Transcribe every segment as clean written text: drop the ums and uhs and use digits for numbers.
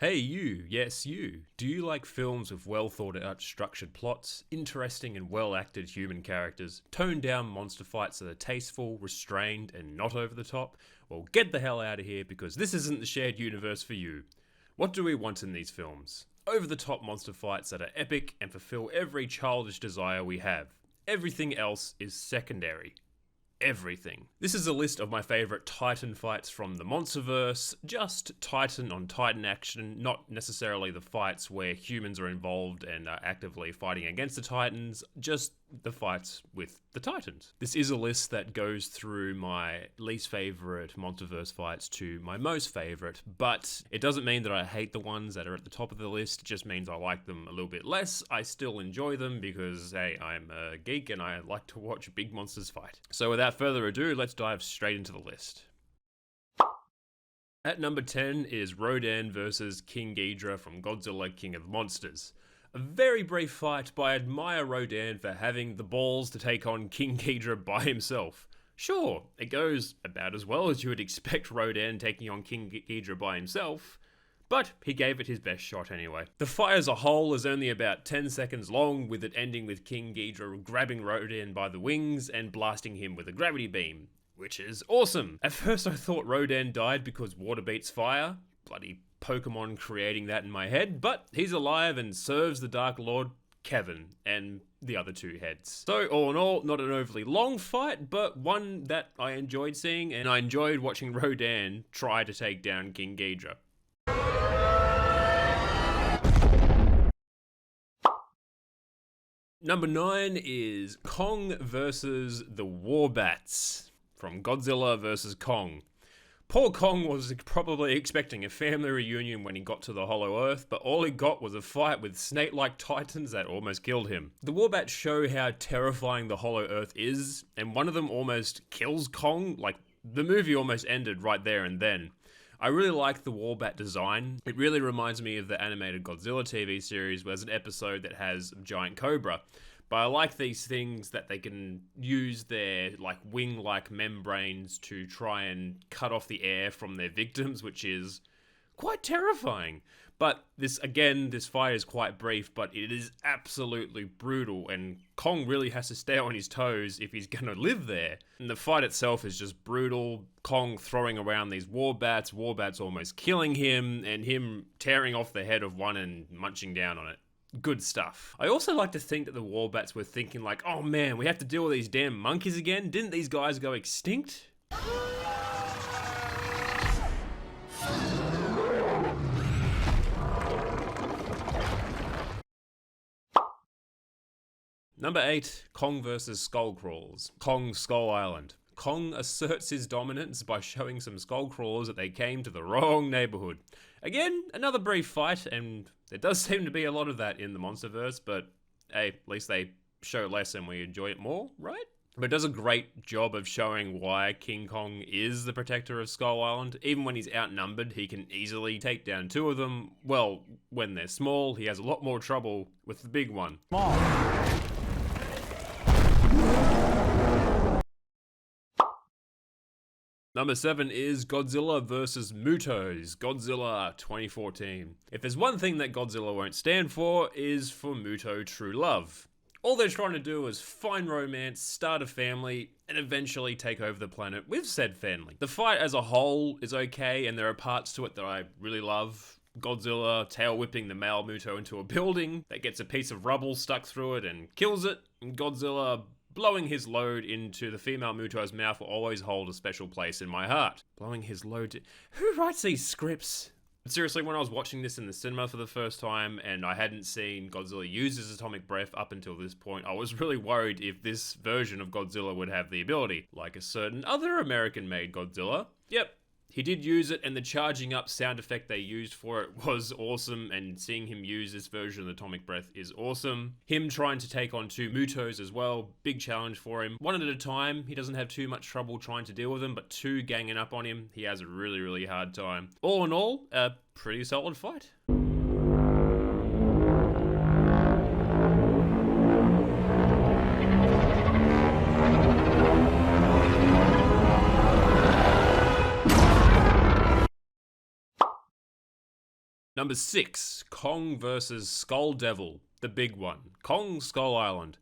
Hey you, yes you. Do you like films with well thought out structured plots, interesting and well acted human characters, toned down monster fights that are tasteful, restrained and not over the top? Well, get the hell out of here because this isn't the shared universe for you. What do we want in these films? Over the top monster fights that are epic and fulfill every childish desire we have. Everything else is secondary. Everything. This is a list of my favourite Titan fights from the MonsterVerse, just Titan on Titan action, not necessarily the fights where humans are involved and are actively fighting against the Titans, just the fights with the Titans. This is a list that goes through my least favourite MonsterVerse fights to my most favourite, but it doesn't mean that I hate the ones that are at the top of the list, it just means I like them a little bit less. I still enjoy them because, hey, I'm a geek and I like to watch big monsters fight. So without further ado, let's dive straight into the list. At number 10 is Rodan versus King Ghidorah from Godzilla King of the Monsters. A very brief fight, but I admire Rodan for having the balls to take on King Ghidorah by himself. Sure, it goes about as well as you would expect Rodan taking on King Ghidorah by himself, but he gave it his best shot anyway. The fight as a whole is only about 10 seconds long, with it ending with King Ghidorah grabbing Rodan by the wings and blasting him with a gravity beam, which is awesome. At first I thought Rodan died because water beats fire, bloody Pokemon creating that in my head, but he's alive and serves the Dark Lord Kevin and the other two heads. So all in all, not an overly long fight, but one that I enjoyed seeing, and I enjoyed watching Rodan try to take down King Ghidorah. Number 9 is Kong versus the Warbats from Godzilla vs. Kong. Poor Kong was probably expecting a family reunion when he got to the Hollow Earth, but all he got was a fight with snake-like titans that almost killed him. The Warbats show how terrifying the Hollow Earth is, and one of them almost kills Kong. Like, the movie almost ended right there and then. I really like the Warbat design. It really reminds me of the animated Godzilla TV series, where there's an episode that has a giant cobra. But I like these things that they can use their like wing-like membranes to try and cut off the air from their victims, which is quite terrifying. But this fight is quite brief, but it is absolutely brutal, and Kong really has to stay on his toes if he's gonna live there. And the fight itself is just brutal. Kong throwing around these Warbats almost killing him, and him tearing off the head of one and munching down on it. Good stuff. I also like to think that the Warbats were thinking like, oh man, we have to deal with these damn monkeys again? Didn't these guys go extinct? Number 8, Kong vs. Skullcrawlers. Kong Skull Island. Kong asserts his dominance by showing some Skullcrawlers that they came to the wrong neighborhood. Again, another brief fight, and there does seem to be a lot of that in the MonsterVerse, but hey, at least they show less and we enjoy it more, right? But it does a great job of showing why King Kong is the protector of Skull Island. Even when he's outnumbered, he can easily take down two of them. Well, when they're small, he has a lot more trouble with the big one. Number 7 is Godzilla vs. MUTOS, Godzilla 2014. If there's one thing that Godzilla won't stand for, is for Muto true love. All they're trying to do is find romance, start a family, and eventually take over the planet with said family. The fight as a whole is okay, and there are parts to it that I really love. Godzilla tail whipping the male Muto into a building that gets a piece of rubble stuck through it and kills it, and Godzilla blowing his load into the female Muto's mouth will always hold a special place in my heart. Blowing his load Who writes these scripts? Seriously, when I was watching this in the cinema for the first time and I hadn't seen Godzilla use his atomic breath up until this point, I was really worried if this version of Godzilla would have the ability. Like a certain other American-made Godzilla. Yep. He did use it, and the charging up sound effect they used for it was awesome, and seeing him use this version of the atomic breath is awesome. Him trying to take on two Mutos as well, big challenge for him. One at a time, he doesn't have too much trouble trying to deal with them, but two ganging up on him, he has a really, really hard time. All in all, a pretty solid fight. Number 6, Kong vs. Skull Devil, the big one. Kong Skull Island.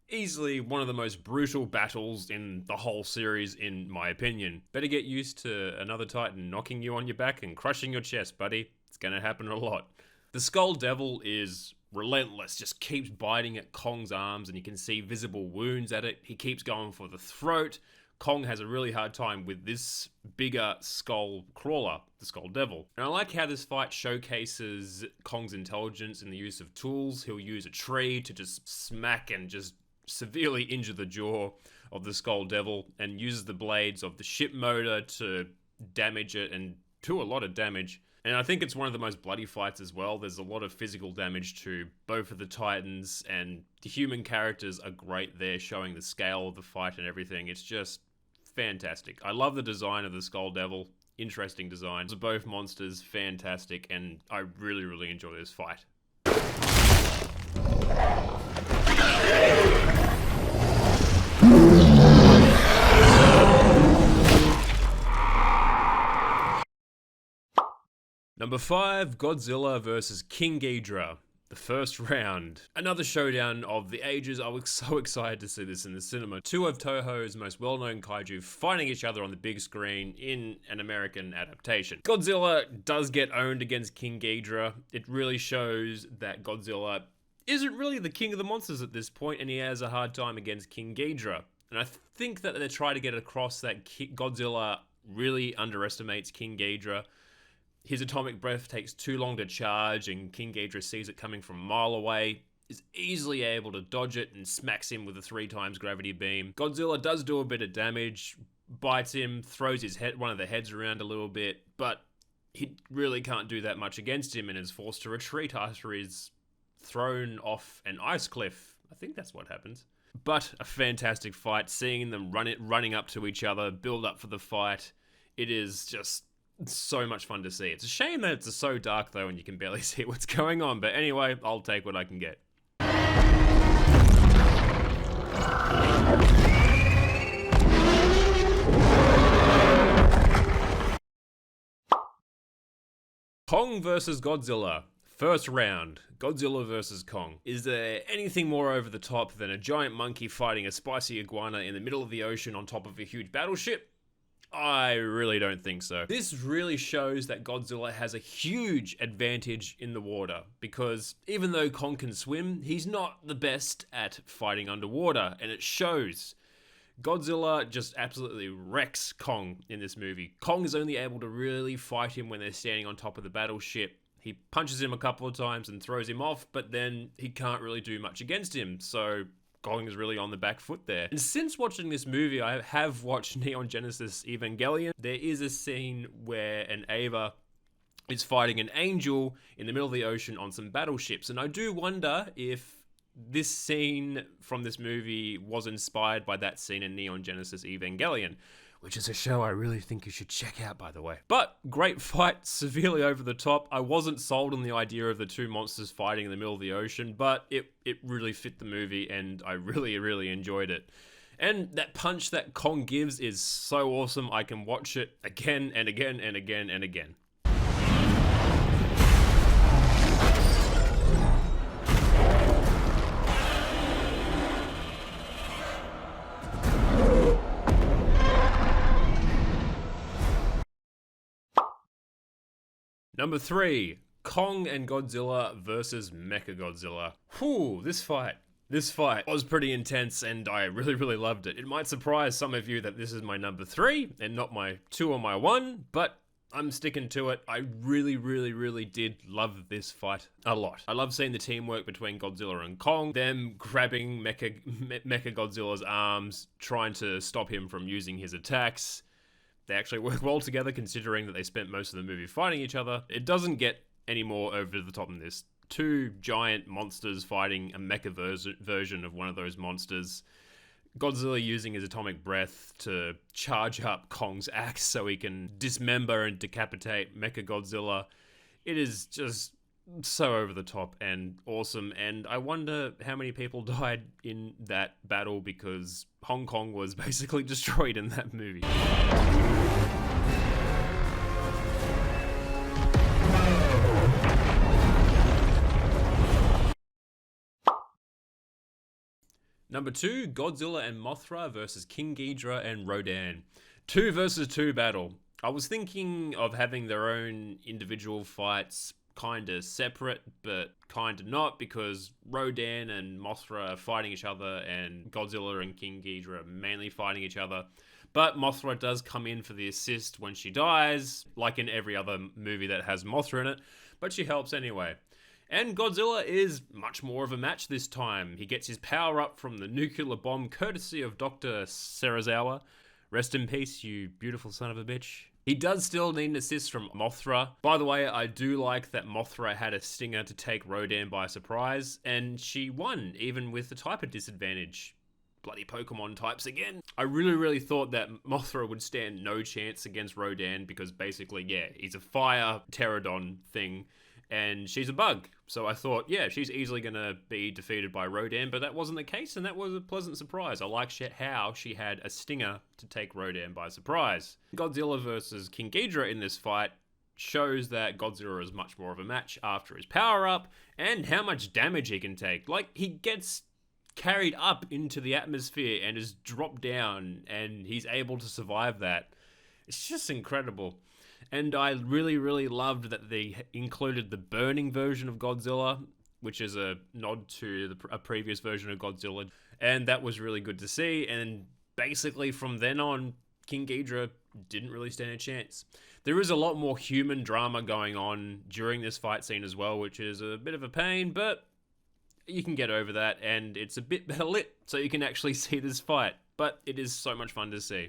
Easily one of the most brutal battles in the whole series, in my opinion. Better get used to another Titan knocking you on your back and crushing your chest, buddy. It's gonna happen a lot. The Skull Devil is relentless, just keeps biting at Kong's arms, and you can see visible wounds at it. He keeps going for the throat. Kong has a really hard time with this bigger skull crawler, the Skull Devil. And I like how this fight showcases Kong's intelligence in the use of tools. He'll use a tree to just smack and just severely injure the jaw of the Skull Devil, and uses the blades of the ship motor to damage it and do a lot of damage. And I think it's one of the most bloody fights as well. There's a lot of physical damage to both of the Titans, and the human characters are great there, showing the scale of the fight and everything. It's just fantastic. I love the design of the Skull Devil. Interesting designs. Both monsters, fantastic, and I really, really enjoy this fight. Number 5, Godzilla vs. King Ghidorah, the first round. Another showdown of the ages. I was so excited to see this in the cinema. Two of Toho's most well-known kaiju fighting each other on the big screen in an American adaptation. Godzilla does get owned against King Ghidorah. It really shows that Godzilla isn't really the king of the monsters at this point, and he has a hard time against King Ghidorah. And I think that they're trying to get across that Godzilla really underestimates King Ghidorah. His atomic breath takes too long to charge, and King Ghidorah sees it coming from a mile away, is easily able to dodge it, and smacks him with a 3 times gravity beam. Godzilla does do a bit of damage, bites him, throws his head, one of the heads around a little bit, but he really can't do that much against him, and is forced to retreat after he's thrown off an ice cliff. I think that's what happens. But a fantastic fight, seeing them running up to each other, build up for the fight. It is just so much fun to see. It's a shame that it's so dark though and you can barely see what's going on, but anyway, I'll take what I can get. Kong vs. Godzilla. First round, Godzilla vs. Kong. Is there anything more over the top than a giant monkey fighting a spicy iguana in the middle of the ocean on top of a huge battleship? I really don't think so. This really shows that Godzilla has a huge advantage in the water, because even though Kong can swim, he's not the best at fighting underwater, and it shows. Godzilla just absolutely wrecks Kong in this movie. Kong is only able to really fight him when they're standing on top of the battleship. He punches him a couple of times and throws him off, but then he can't really do much against him, so Kong is really on the back foot there. And since watching this movie, I have watched Neon Genesis Evangelion. There is a scene where an Eva is fighting an angel in the middle of the ocean on some battleships, and I do wonder if this scene from this movie was inspired by that scene in Neon Genesis Evangelion, which is a show I really think you should check out, by the way. But great fight, severely over the top. I wasn't sold on the idea of the two monsters fighting in the middle of the ocean, but it really fit the movie, and I really, really enjoyed it. And that punch that Kong gives is so awesome. I can watch it again and again and again and again. Number 3, Kong and Godzilla versus Mechagodzilla. Whew, this fight was pretty intense, and I really, really loved it. It might surprise some of you that this is my number 3 and not my 2 or my 1, but I'm sticking to it. I really, really, really did love this fight a lot. I love seeing the teamwork between Godzilla and Kong, them grabbing Mechagodzilla's arms, trying to stop him from using his attacks. They actually work well together, considering that they spent most of the movie fighting each other. It doesn't get any more over the top than this. Two giant monsters fighting a mecha version of one of those monsters. Godzilla using his atomic breath to charge up Kong's axe so he can dismember and decapitate Mechagodzilla. It is just so over the top and awesome, and I wonder how many people died in that battle, because Hong Kong was basically destroyed in that movie. Number 2, Godzilla and Mothra versus King Ghidorah and Rodan. 2 versus 2 battle. I was thinking of having their own individual fights, kinda separate, but kinda not, because Rodan and Mothra are fighting each other, and Godzilla and King Ghidorah are mainly fighting each other. But Mothra does come in for the assist when she dies, like in every other movie that has Mothra in it, but she helps anyway. And Godzilla is much more of a match this time. He gets his power up from the nuclear bomb courtesy of Dr. Serizawa. Rest in peace, you beautiful son of a bitch. He does still need an assist from Mothra. By the way, I do like that Mothra had a stinger to take Rodan by surprise, and she won, even with the type of disadvantage. Bloody Pokemon types again. I really thought that Mothra would stand no chance against Rodan because basically, yeah, he's a fire pterodon thing and she's a bug. So I thought, yeah, she's easily gonna be defeated by Rodan, but that wasn't the case, and that was a pleasant surprise. I like how she had a stinger to take Rodan by surprise. Godzilla versus King Ghidorah in this fight shows that Godzilla is much more of a match after his power up and how much damage he can take. Like, he gets carried up into the atmosphere and is dropped down, and he's able to survive that. It's just incredible. And I really loved that they included the burning version of Godzilla, which is a nod to a previous version of Godzilla, and that was really good to see. And basically from then on, King Ghidorah didn't really stand a chance. There is a lot more human drama going on during this fight scene as well, which is a bit of a pain, but you can get over that, and it's a bit better lit, so you can actually see this fight. But it is so much fun to see.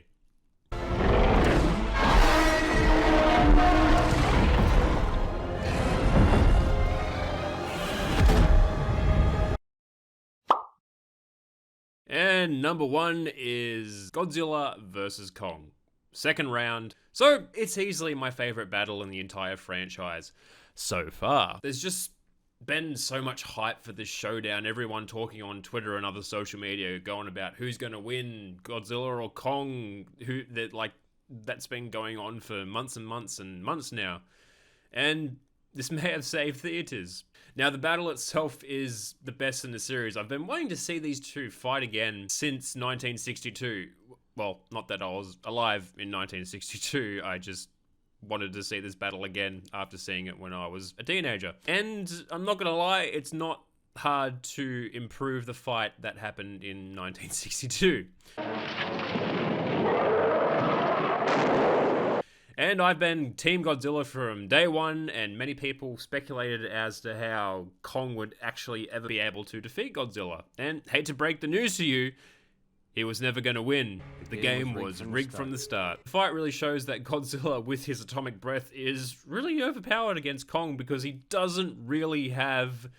And number 1 is Godzilla versus Kong. Second round. So it's easily my favorite battle in the entire franchise so far. There's just been so much hype for this showdown. Everyone talking on Twitter and other social media going about who's going to win, Godzilla or Kong. That's been going on for months and months and months now. And this may have saved theaters. Now, the battle itself is the best in the series. I've been wanting to see these two fight again since 1962. Well, not that I was alive in 1962. I just wanted to see this battle again after seeing it when I was a teenager. And I'm not gonna lie, it's not hard to improve the fight that happened in 1962. And I've been Team Godzilla from day one, and many people speculated as to how Kong would actually ever be able to defeat Godzilla. And hate to break the news to you, he was never going to win. The game was rigged from the start. The fight really shows that Godzilla, with his atomic breath, is really overpowered against Kong because he doesn't really have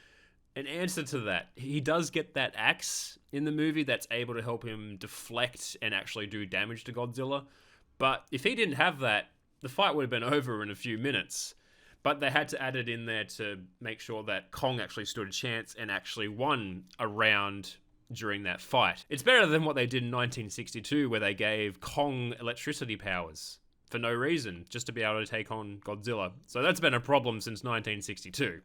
an answer to that. He does get that axe in the movie that's able to help him deflect and actually do damage to Godzilla. But if he didn't have that, the fight would have been over in a few minutes. But they had to add it in there to make sure that Kong actually stood a chance and actually won a round during that fight. It's better than what they did in 1962, where they gave Kong electricity powers for no reason, just to be able to take on Godzilla. So that's been a problem since 1962.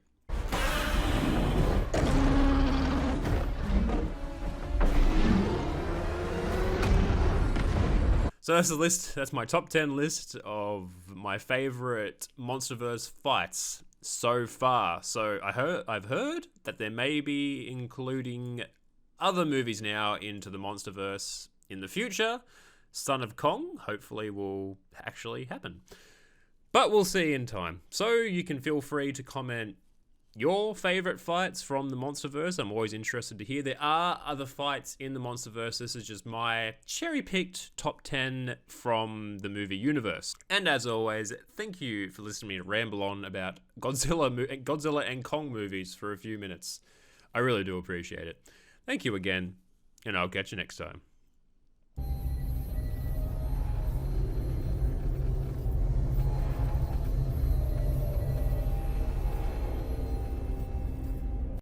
So that's the list. That's my top 10 list of my favorite MonsterVerse fights so far. So I've heard that there may be including other movies now into the MonsterVerse in the future. Son of Kong hopefully will actually happen. But we'll see in time. So you can feel free to comment your favorite fights from the MonsterVerse. I'm always interested to hear. There are other fights in the MonsterVerse. This is just my cherry-picked top 10 from the movie universe. And as always, thank you for listening to me ramble on about Godzilla and Kong movies for a few minutes. I really do appreciate it. Thank you again, and I'll catch you next time.